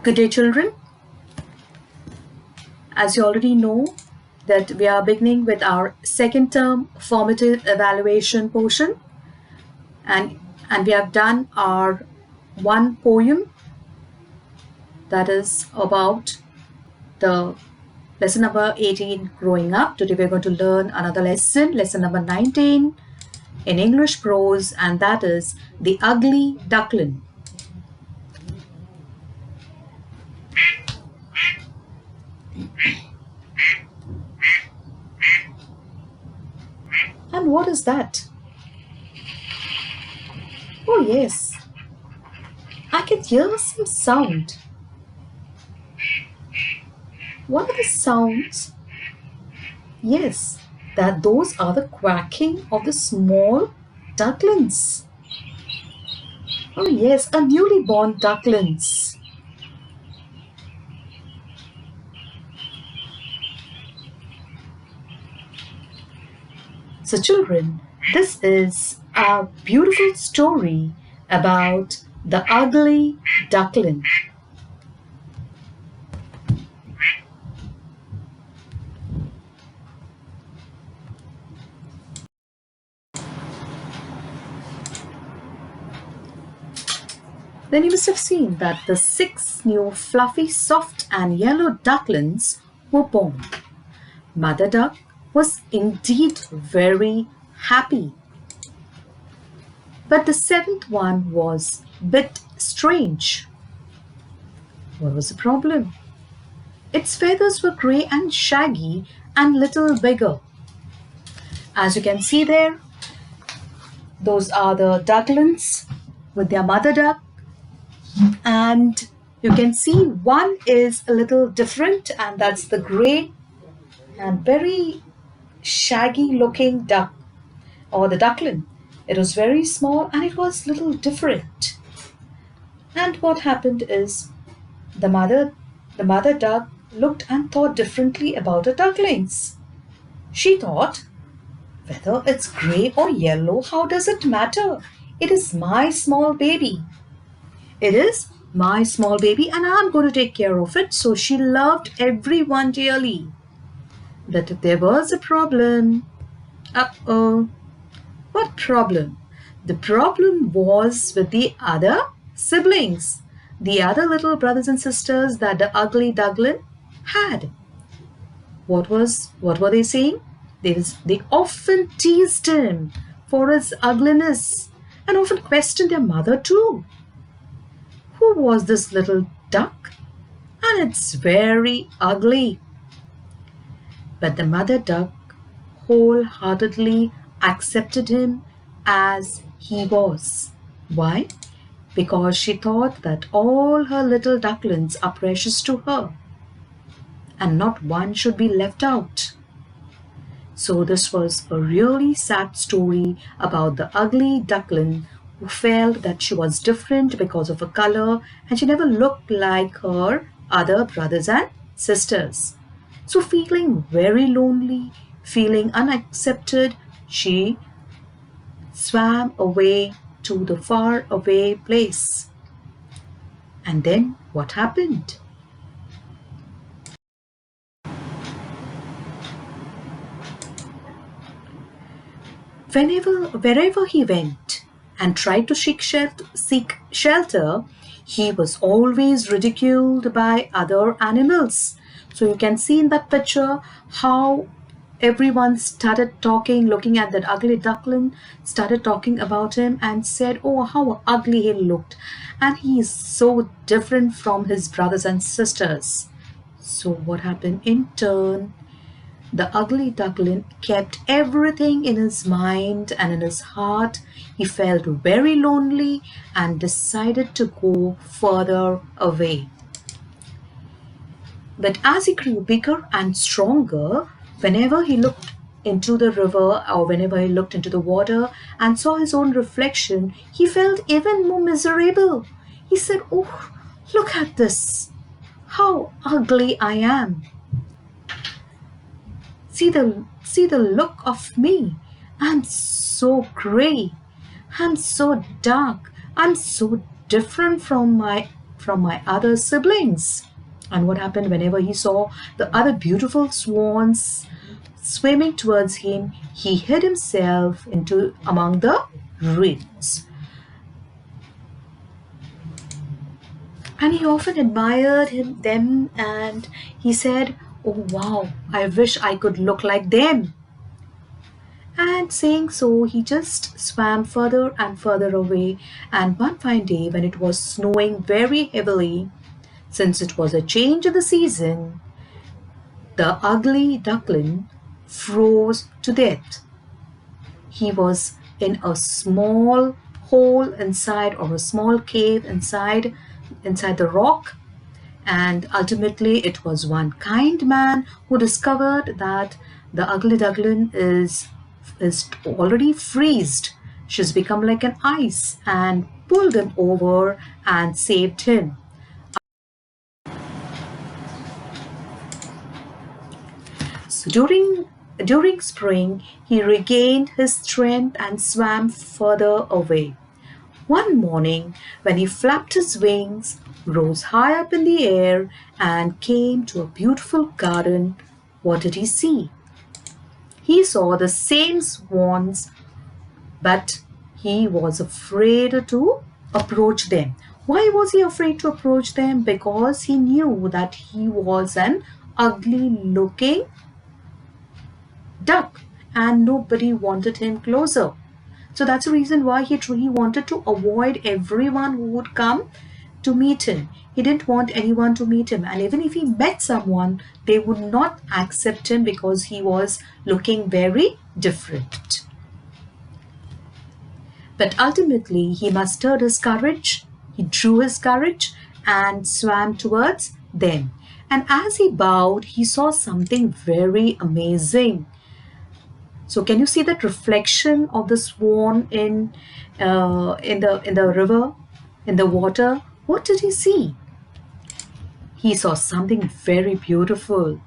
Good day, children. As you already know that we are beginning with our second term formative evaluation portion, and we have done our one poem that is about the lesson number 18, growing up. Today we're going to learn another lesson number 19 in English prose, and that is The Ugly Duckling. And what is that? Oh yes, I can hear some sound. What are the sounds? Yes, those are the quacking of the small ducklings. Oh yes, a newly born ducklings. So children, this is a beautiful story about the ugly duckling. Then you must have seen that the 6 new fluffy, soft and yellow ducklings were born. Mother Duck was indeed very happy. But the 7th one was a bit strange. What was the problem? Its feathers were grey and shaggy and little bigger. As you can see there, those are the ducklings with their mother duck. And you can see one is a little different, and that's the grey and very shaggy looking duck, or the duckling. It was very small and it was little different. And what happened is the mother duck looked and thought differently about the ducklings. She thought, whether it's grey or yellow, how does it matter? It is my small baby. It is my small baby and I'm going to take care of it. So she loved everyone dearly. But if there was a problem, what problem? The problem was with the other siblings, the other little brothers and sisters that the ugly duckling had. What were they saying? They often teased him for his ugliness and often questioned their mother too. Who was this little duck? And it's very ugly. But the mother duck wholeheartedly accepted him as he was. Why? Because she thought that all her little ducklings are precious to her and not one should be left out. So this was a really sad story about the ugly duckling who felt that she was different because of her color and she never looked like her other brothers and sisters. So feeling very lonely, feeling unaccepted, she swam away to the far away place. And then what happened? Wherever he went and tried to seek shelter, he was always ridiculed by other animals. So you can see in that picture how everyone started talking, looking at that ugly duckling, started talking about him and said, oh, how ugly he looked. And he is so different from his brothers and sisters. So what happened in turn? The ugly duckling kept everything in his mind and in his heart. He felt very lonely and decided to go further away. But as he grew bigger and stronger, whenever he looked into the river or whenever he looked into the water and saw his own reflection, he felt even more miserable. He said, oh, look at this. How ugly I am. See the look of me. I'm so grey. I'm so dark. I'm so different from from my other siblings. And what happened whenever he saw the other beautiful swans swimming towards him, he hid himself into among the reeds. And he often admired them, and he said, "Oh wow, I wish I could look like them." And saying so, he just swam further and further away. And one fine day, when it was snowing very heavily, since it was a change of the season, the ugly duckling froze to death. He was in a small hole inside, or a small cave inside the rock. And ultimately, it was one kind man who discovered that the ugly duckling is already freezed. She's become like an ice, and pulled him over and saved him. So during spring, he regained his strength and swam further away. One morning, when he flapped his wings, rose high up in the air, and came to a beautiful garden, what did he see? He saw the same swans, but he was afraid to approach them. Why was he afraid to approach them? Because he knew that he was an ugly looking duck and nobody wanted him closer. So that's the reason why he wanted to avoid everyone who would come to meet him. He didn't want anyone to meet him. And even if he met someone, they would not accept him because he was looking very different. But ultimately, he mustered his courage. He drew his courage and swam towards them. And as he bowed, he saw something very amazing. So can you see that reflection of the swan in the river, in the water? What did he see? He saw something very beautiful.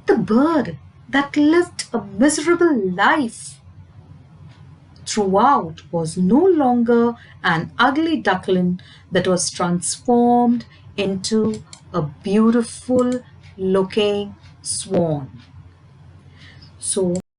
The bird that lived a miserable life throughout was no longer an ugly duckling that was transformed into a beautiful looking swan. So